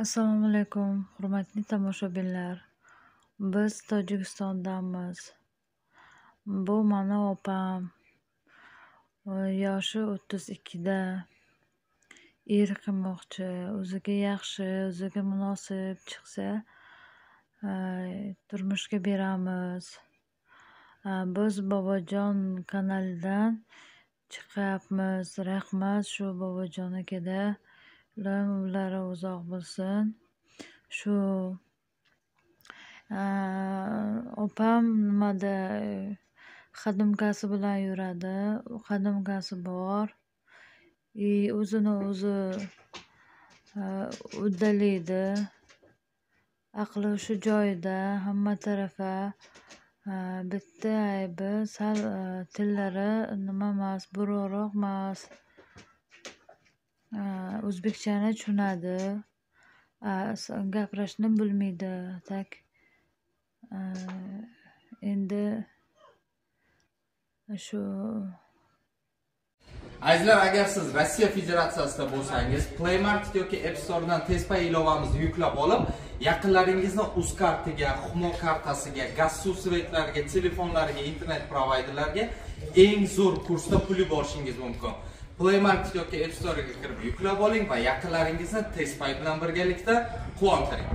Assalomu alaykum, hurmatli tomoshabinlar. Biz Tojikistondamiz. Bu mana opam. Yoshi 32da. Er qilmoqchi. O'ziga yaxshi, o'ziga munosib chiqsa, turmushga beramiz. Biz Bobojon kanalidan chiqyapmiz. Rahmat shu Bobojon akada. Umrlari uzoq bo'lsin. Shu opam nimada xadimkasi bilan yuradi. Xadimkasi bor. O'zini o'zi uddalaydi. Aqli shu joyida, hamma tarafa. Bitta aybi sal tillari nima emas, buruqroq emas. O'zbekchani tushunadi. Gapirishni bilmaydi. Tak. Endi shu Azizlar, agar siz Rossiya Federatsiyasida bo'lsangiz, Play Market yoki App Store'dan Tezpay ilovamizni yuklab olib, yaqinlaringizni uz kartiga, Humo kartasiga, gaz suv svetlariga, telefonlariga, internet provayderlariga eng zo'r kursda pul yuborishingiz mumkin. Play Market yoki App Store'ga kirib yuklab oling va yaqinlaringizni Tezpay bilan birgalikda quvontiring.